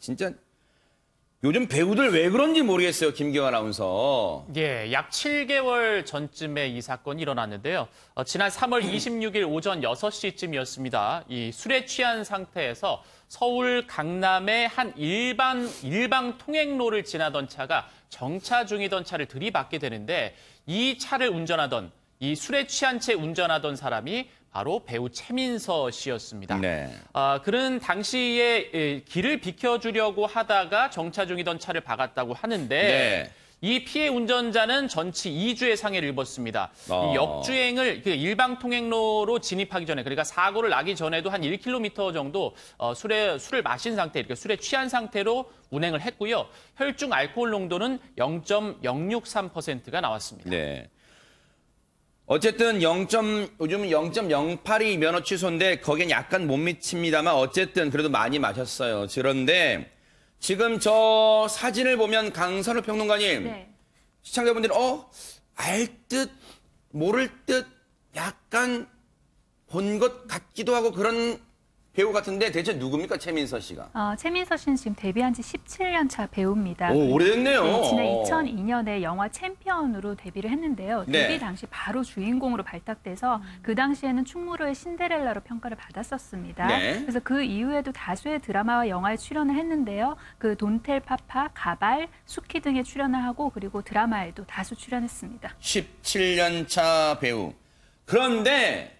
진짜 요즘 배우들 왜 그런지 모르겠어요, 김기화 아나운서. 예, 약 7개월 전쯤에 이 사건이 일어났는데요. 지난 3월 26일 오전 6시쯤이었습니다. 이 술에 취한 상태에서 서울 강남의 한 일방 통행로를 지나던 차가 정차 중이던 차를 들이받게 되는데 이 차를 운전하던 이 술에 취한 채 운전하던 사람이 바로 배우 최민서 씨였습니다. 네. 그는 당시에 길을 비켜주려고 하다가 정차 중이던 차를 박았다고 하는데 네. 이 피해 운전자는 전치 2주의 상해를 입었습니다. 이 역주행을 일방 통행로로 진입하기 전에 그러니까 사고를 나기 전에도 한 1km 정도 술을 마신 상태, 이렇게 술에 취한 상태로 운행을 했고요. 혈중 알코올 농도는 0.063%가 나왔습니다. 네. 어쨌든 요즘은 0.08이 면허 취소인데 거긴 약간 못 미칩니다만 어쨌든 그래도 많이 마셨어요. 그런데 지금 저 사진을 보면 강선우 평론가님, 네. 시청자분들은 알 듯 모를 듯 약간 본 것 같기도 하고 그런 배우 같은데 대체 누굽니까, 최민서 씨가? 최민서 씨는 지금 데뷔한 지 17년 차 배우입니다. 오, 오래됐네요. 네, 지난 2002년에 영화 챔피언으로 데뷔를 했는데요. 네. 데뷔 당시 바로 주인공으로 발탁돼서 그 당시에는 충무로의 신데렐라로 평가를 받았었습니다. 네. 그래서 그 이후에도 다수의 드라마와 영화에 출연을 했는데요. 그 돈텔 파파, 가발, 수키 등에 출연을 하고 그리고 드라마에도 다수 출연했습니다. 17년 차 배우. 그런데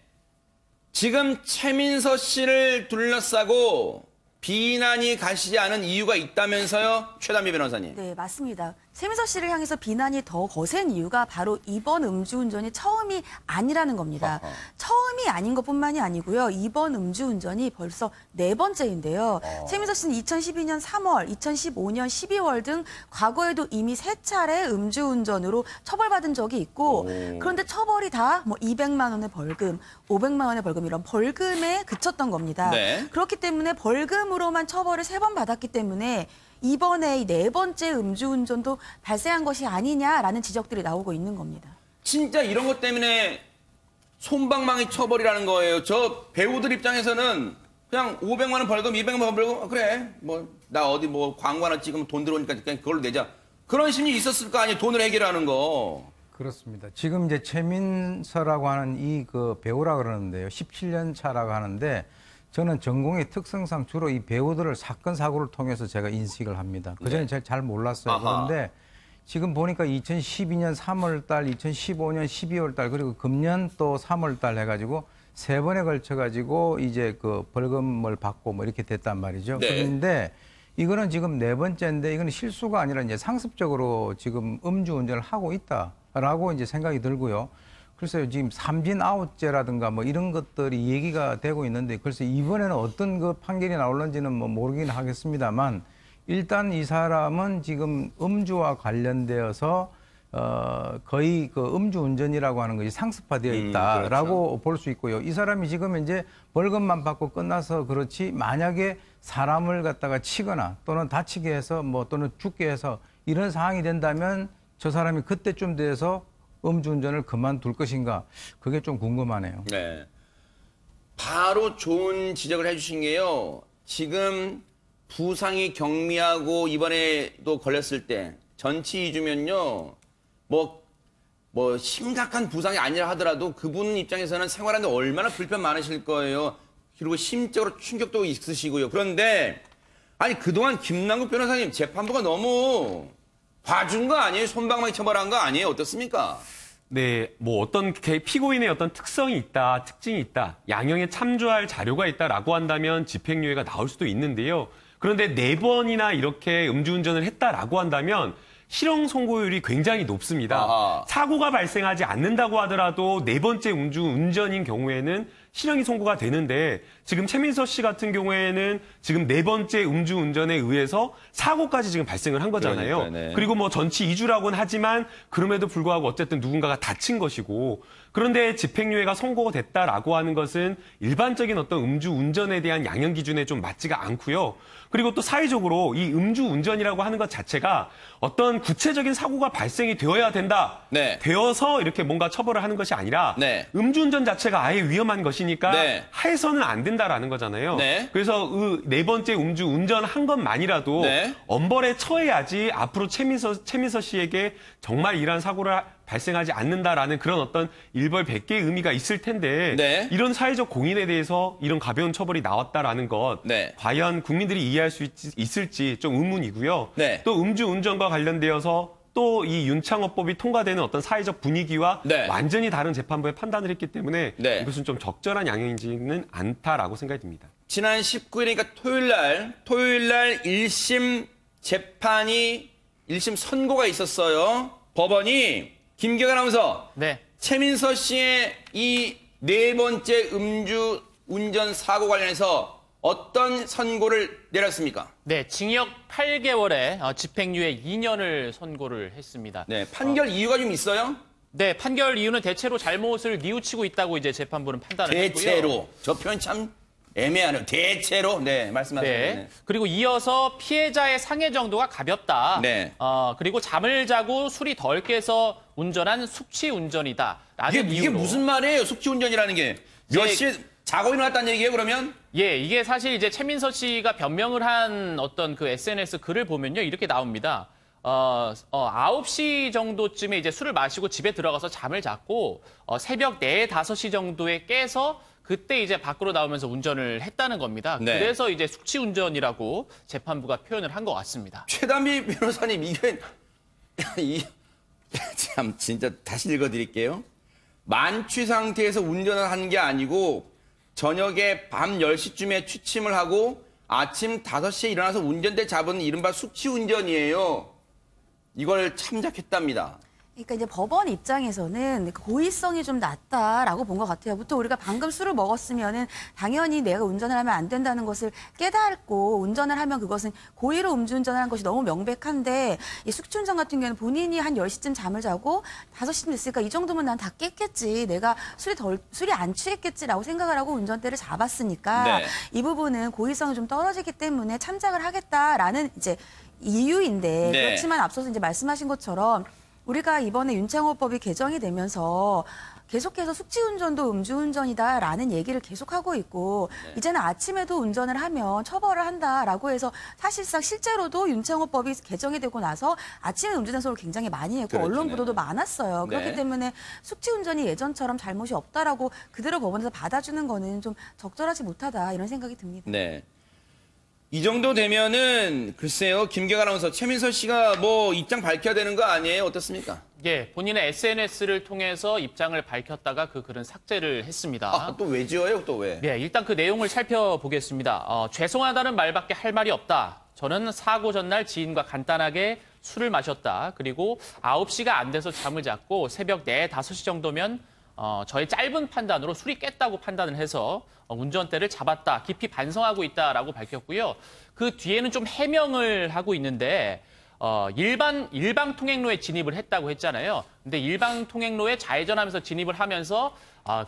지금 최민서 씨를 둘러싸고 비난이 가시지 않은 이유가 있다면서요, 최단비 변호사님? 네, 맞습니다. 최민서 씨를 향해서 비난이 더 거센 이유가 바로 이번 음주운전이 처음이 아니라는 겁니다. 처음이 아닌 것뿐만이 아니고요. 이번 음주운전이 벌써 4번째인데요. 최민서 씨는 2012년 3월, 2015년 12월 등 과거에도 이미 3차례 음주운전으로 처벌받은 적이 있고 그런데 처벌이 다 뭐 200만 원의 벌금, 500만 원의 벌금 이런 벌금에 그쳤던 겁니다. 네. 그렇기 때문에 벌금으로만 처벌을 3번 받았기 때문에 이번에 이 4번째 음주운전도 발생한 것이 아니냐라는 지적들이 나오고 있는 겁니다. 진짜 이런 것 때문에 솜방망이 처벌이라는 거예요. 저 배우들 입장에서는 그냥 500만 원 벌금, 200만 원 벌금, 그래, 나 어디 광고 하나 찍으면 돈 들어오니까 그냥 그걸로 내자. 그런 심리 있었을 거 아니에요, 돈을 해결하는 거. 그렇습니다. 지금 이제 최민서라고 하는 이 배우라 그러는데요. 17년 차라고 하는데 저는 전공의 특성상 주로 이 배우들을 사건 사고를 통해서 제가 인식을 합니다. 그전에 제가 잘 몰랐어요. 아하. 그런데 지금 보니까 2012년 3월 달, 2015년 12월 달, 그리고 금년 또 3월 달 해가지고 3번에 걸쳐가지고 이제 그 벌금을 받고 뭐 이렇게 됐단 말이죠. 네. 그런데 이거는 지금 4번째인데 이거는 실수가 아니라 이제 상습적으로 지금 음주운전을 하고 있다라고 이제 생각이 들고요. 글쎄요, 지금 삼진 아웃제라든가 뭐 이런 것들이 얘기가 되고 있는데 글쎄 이번에는 어떤 그 판결이 나올는지는 뭐 모르긴 하겠습니다만 일단 이 사람은 지금 음주와 관련되어서 거의 그 음주운전이라고 하는 것이 상습화되어 있다라고 그렇죠. 볼 수 있고요. 이 사람이 지금 이제 벌금만 받고 끝나서 그렇지 만약에 사람을 갖다가 치거나 또는 다치게 해서 뭐 또는 죽게 해서 이런 상황이 된다면 저 사람이 그때쯤 돼서 음주운전을 그만둘 것인가 그게 좀 궁금하네요. 네. 바로 좋은 지적을 해주신 게요. 지금 부상이 경미하고 이번에도 걸렸을 때 전치 2주면요. 뭐 심각한 부상이 아니라 하더라도 그분 입장에서는 생활하는데 얼마나 불편 많으실 거예요. 그리고 심적으로 충격도 있으시고요. 그런데 아니 그동안 김남국 변호사님 재판부가 너무 봐준 거 아니에요? 솜방망이 처벌한 거 아니에요? 어떻습니까? 네, 뭐 어떤 피고인의 어떤 특성이 있다, 특징이 있다, 양형에 참조할 자료가 있다라고 한다면 집행유예가 나올 수도 있는데요. 그런데 4번이나 이렇게 음주운전을 했다라고 한다면 실형 선고율이 굉장히 높습니다. 아하. 사고가 발생하지 않는다고 하더라도 4번째 음주운전인 경우에는 실형이 선고가 되는데 지금 최민서 씨 같은 경우에는 지금 4번째 음주운전에 의해서 사고까지 지금 발생을 한 거잖아요. 그러니까요, 네. 그리고 뭐 전치 2주라고는 하지만 그럼에도 불구하고 어쨌든 누군가가 다친 것이고 그런데 집행유예가 선고가 됐다라고 하는 것은 일반적인 어떤 음주운전에 대한 양형 기준에 좀 맞지가 않고요. 그리고 또 사회적으로 이 음주운전이라고 하는 것 자체가 어떤 구체적인 사고가 발생이 되어야 된다. 네. 되어서 이렇게 뭔가 처벌을 하는 것이 아니라 네. 음주운전 자체가 아예 위험한 것이 것이니까 네. 해서는 안 된다라는 거잖아요. 네. 그래서 그 네 번째 음주 운전한 것만이라도 네. 엄벌에 처해야지 앞으로 최민서 씨에게 정말 이러한 사고를 발생하지 않는다라는 그런 어떤 일벌백계의 의미가 있을 텐데 네. 이런 사회적 공인에 대해서 이런 가벼운 처벌이 나왔다라는 것 네. 과연 국민들이 이해할 수 있을지 좀 의문이고요. 네. 또 음주운전과 관련되어서 또 이 윤창호법이 통과되는 어떤 사회적 분위기와 네. 완전히 다른 재판부의 판단을 했기 때문에 네. 이것은 좀 적절한 양형이지는 않다라고 생각이 듭니다. 지난 19일이니까 토요일 날 1심 재판이 1심 선고가 있었어요. 법원이 김경아 아나운서 네. 최민서 씨의 이 네 번째 음주 운전 사고 관련해서 어떤 선고를 내렸습니까? 네, 징역 8개월에 집행유예 2년을 선고를 했습니다. 네, 판결 이유가 좀 있어요? 네, 판결 이유는 대체로 잘못을 뉘우치고 있다고 이제 재판부는 판단을 했고요. 대체로. 저 표현 참 애매하네요. 대체로. 네, 말씀하세요. 네. 그리고 이어서 피해자의 상해 정도가 가볍다. 네. 그리고 잠을 자고 술이 덜 깨서 운전한 숙취 운전이다. 라는 이게 이유로. 무슨 말이에요? 숙취운전이라는 게. 몇 예. 시에 자고 일어났다는 얘기예요, 그러면? 예, 이게 사실 이제 최민서 씨가 변명을 한 어떤 그 SNS 글을 보면요. 이렇게 나옵니다. 9시 정도쯤에 이제 술을 마시고 집에 들어가서 잠을 잤고, 새벽 4, 5시 정도에 깨서 그때 이제 밖으로 나오면서 운전을 했다는 겁니다. 네. 그래서 이제 숙취 운전이라고 재판부가 표현을 한 것 같습니다. 최단비 변호사님, 이게, 참, 진짜 다시 읽어드릴게요. 만취 상태에서 운전을 한 게 아니고, 저녁에 밤 10시쯤에 취침을 하고, 아침 5시에 일어나서 운전대 잡은 이른바 숙취운전이에요. 이걸 참작했답니다. 그러니까 이제 법원 입장에서는 고의성이 좀 낮다라고 본 것 같아요. 보통 우리가 방금 술을 먹었으면은 당연히 내가 운전을 하면 안 된다는 것을 깨닫고 운전을 하면 그것은 고의로 음주운전을 한 것이 너무 명백한데 이 숙취운전 같은 경우는 본인이 한 10시쯤 잠을 자고 5시쯤 됐으니까 이 정도면 난 다 깼겠지. 내가 술이 안 취했겠지라고 생각을 하고 운전대를 잡았으니까 네. 이 부분은 고의성이 좀 떨어지기 때문에 참작을 하겠다라는 이제 이유인데 네. 그렇지만 앞서서 이제 말씀하신 것처럼 우리가 이번에 윤창호법이 개정이 되면서 계속해서 숙취운전도 음주운전이다라는 얘기를 계속하고 있고 이제는 아침에도 운전을 하면 처벌을 한다라고 해서 사실상 실제로도 윤창호법이 개정이 되고 나서 아침에 음주운전 소를 굉장히 많이 했고 그렇죠. 언론 보도도 많았어요. 네. 그렇기 때문에 숙취운전이 예전처럼 잘못이 없다라고 그대로 법원에서 받아주는 거는 좀 적절하지 못하다 이런 생각이 듭니다. 네. 이 정도 되면은, 글쎄요, 김경아 아나운서, 최민서 씨가 뭐 입장 밝혀야 되는 거 아니에요? 어떻습니까? 예, 본인의 SNS를 통해서 입장을 밝혔다가 그 글은 삭제를 했습니다. 또 왜 지어요? 또 왜? 네, 일단 그 내용을 살펴보겠습니다. 죄송하다는 말밖에 할 말이 없다. 저는 사고 전날 지인과 간단하게 술을 마셨다. 그리고 9시가 안 돼서 잠을 잤고 새벽 4, 5시 정도면 저의 짧은 판단으로 술이 깼다고 판단을 해서 운전대를 잡았다. 깊이 반성하고 있다라고 밝혔고요. 그 뒤에는 좀 해명을 하고 있는데 일방 통행로에 진입을 했다고 했잖아요. 근데 일방 통행로에 좌회전하면서 진입을 하면서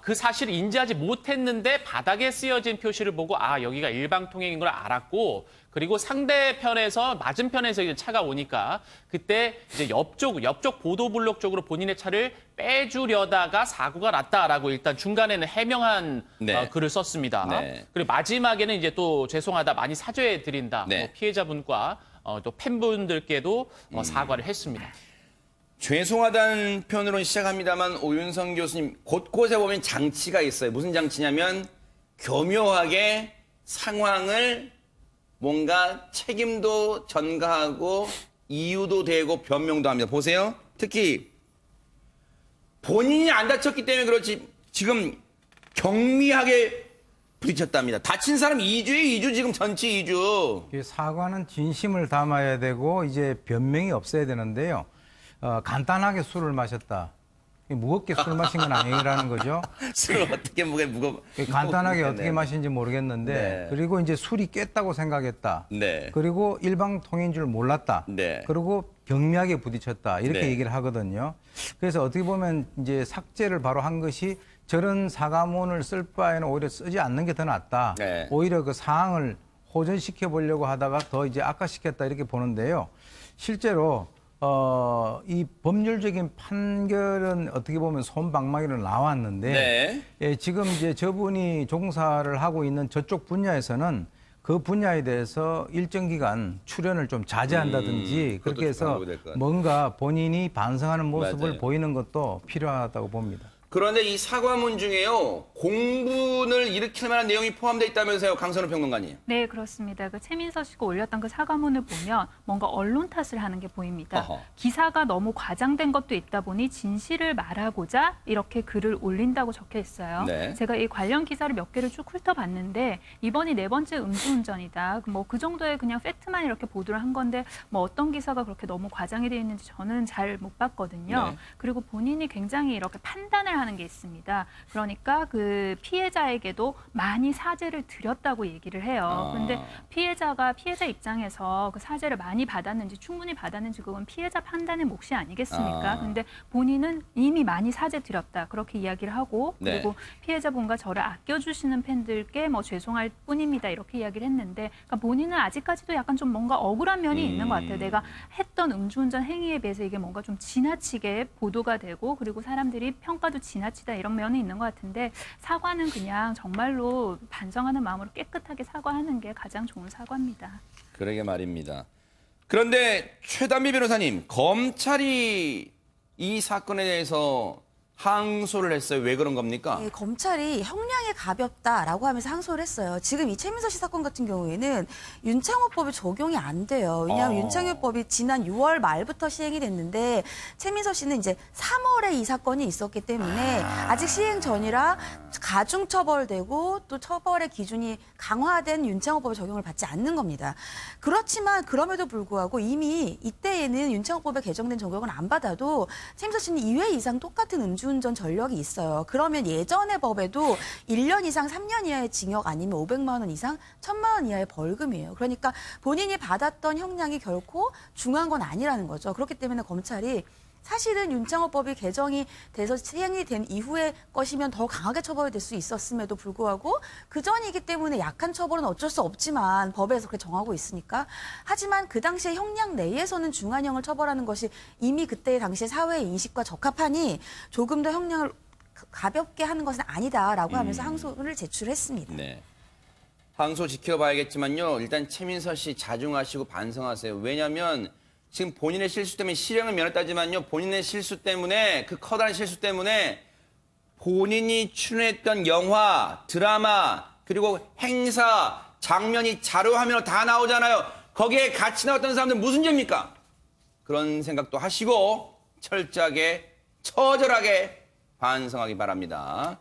그 사실을 인지하지 못했는데 바닥에 쓰여진 표시를 보고 여기가 일방 통행인 걸 알았고 그리고 상대편에서 맞은편에서 이제 차가 오니까 그때 이제 옆쪽 보도블록 쪽으로 본인의 차를 빼주려다가 사고가 났다라고 일단 중간에는 해명한 네. 글을 썼습니다. 네. 그리고 마지막에는 이제 또 죄송하다 많이 사죄해 드린다. 네. 피해자분과 또 팬분들께도 사과를 했습니다. 죄송하다는 표현으로는 시작합니다만 오윤성 교수님 곳곳에 보면 장치가 있어요. 무슨 장치냐면 교묘하게 상황을 뭔가 책임도 전가하고 이유도 되고 변명도 합니다. 보세요. 특히 본인이 안 다쳤기 때문에 그렇지 지금 경미하게 부딪혔답니다. 다친 사람 2주에 2주 지금 전치 2주. 이 사과는 진심을 담아야 되고 이제 변명이 없어야 되는데요. 간단하게 술을 마셨다. 무겁게 술 마신 건 아니라는 거죠. 술을 어떻게 간단하게 어떻게 네. 마신지 모르겠는데 네. 그리고 이제 술이 깼다고 생각했다. 네. 그리고 일방통행인 줄 몰랐다. 네. 그리고 경미하게 부딪혔다. 이렇게 네. 얘기를 하거든요. 그래서 어떻게 보면 이제 삭제를 바로 한 것이 저런 사과문을 쓸 바에는 오히려 쓰지 않는 게 더 낫다. 네. 오히려 그 상황을 호전시켜 보려고 하다가 더 이제 악화시켰다 이렇게 보는데요. 실제로 이 법률적인 판결은 어떻게 보면 솜방망이로 나왔는데 네. 예, 지금 이제 저분이 종사를 하고 있는 저쪽 분야에서는 그 분야에 대해서 일정 기간 출연을 좀 자제한다든지 그것도 그렇게 해서 방법이 될것 같아요. 뭔가 본인이 반성하는 모습을 맞아요. 보이는 것도 필요하다고 봅니다. 그런데 이 사과문 중에요. 공분을 일으킬 만한 내용이 포함되어 있다면서요. 강선우 평론가님. 네, 그렇습니다. 그 최민서 씨가 올렸던 그 사과문을 보면 뭔가 언론 탓을 하는 게 보입니다. 어허. 기사가 너무 과장된 것도 있다 보니 진실을 말하고자 이렇게 글을 올린다고 적혀 있어요. 네. 제가 이 관련 기사를 몇 개를 쭉 훑어봤는데 이번이 4번째 음주운전이다. 뭐 그 정도의 그냥 팩트만 이렇게 보도를 한 건데 뭐 어떤 기사가 그렇게 너무 과장이 되어 있는지 저는 잘 못 봤거든요. 네. 그리고 본인이 굉장히 이렇게 판단을 하는 게 있습니다. 그러니까 그 피해자에게도 많이 사죄를 드렸다고 얘기를 해요. 그런데 피해자 입장에서 그 사죄를 많이 받았는지 충분히 받았는지 그건 피해자 판단의 몫이 아니겠습니까? 근데 본인은 이미 많이 사죄 드렸다. 그렇게 이야기를 하고 네. 그리고 피해자분과 저를 아껴주시는 팬들께 뭐 죄송할 뿐입니다. 이렇게 이야기를 했는데 그러니까 본인은 아직까지도 약간 좀 뭔가 억울한 면이 있는 것 같아요. 내가 했던 음주운전 행위에 비해서 이게 뭔가 좀 지나치게 보도가 되고 그리고 사람들이 평가도 지나치다 이런 면이 있는 것 같은데 사과는 그냥 정말로 반성하는 마음으로 깨끗하게 사과하는 게 가장 좋은 사과입니다. 그러게 말입니다. 그런데 최단비 변호사님, 검찰이 이 사건에 대해서 항소를 했어요. 왜 그런 겁니까? 예, 검찰이 형량이 가볍다라고 하면서 항소를 했어요. 지금 이 최민서 씨 사건 같은 경우에는 윤창호법이 적용이 안 돼요. 왜냐하면 윤창호법이 지난 6월 말부터 시행이 됐는데 최민서 씨는 이제 3월에 이 사건이 있었기 때문에 아직 시행 전이라 가중 처벌되고 또 처벌의 기준이 강화된 윤창호법의 적용을 받지 않는 겁니다. 그렇지만 그럼에도 불구하고 이미 이때에는 윤창호법에 개정된 적용을 안 받아도 최민서 씨는 2회 이상 똑같은 음주운전 전력이 있어요. 그러면 예전의 법에도 1년 이상 3년 이하의 징역 아니면 500만 원 이상 1000만 원 이하의 벌금이에요. 그러니까 본인이 받았던 형량이 결코 중한 건 아니라는 거죠. 그렇기 때문에 검찰이 사실은 윤창호법이 개정이 돼서 시행이 된 이후의 것이면 더 강하게 처벌될 수 있었음에도 불구하고 그 전이기 때문에 약한 처벌은 어쩔 수 없지만 법에서 그렇게 정하고 있으니까 하지만 그 당시에 형량 내에서는 중한형을 처벌하는 것이 이미 그때 당시에 사회의 인식과 적합하니 조금 더 형량을 가볍게 하는 것은 아니다라고 하면서 항소를 제출했습니다. 네. 항소 지켜봐야겠지만요. 일단 최민서 씨 자중하시고 반성하세요. 왜냐하면 지금 본인의 실수 때문에 실형을 면했다지만요. 본인의 실수 때문에 그 커다란 실수 때문에 본인이 출연했던 영화, 드라마, 그리고 행사, 장면이 자료화면으로 다 나오잖아요. 거기에 같이 나왔던 사람들 무슨 죄입니까? 그런 생각도 하시고 철저하게, 처절하게 반성하기 바랍니다.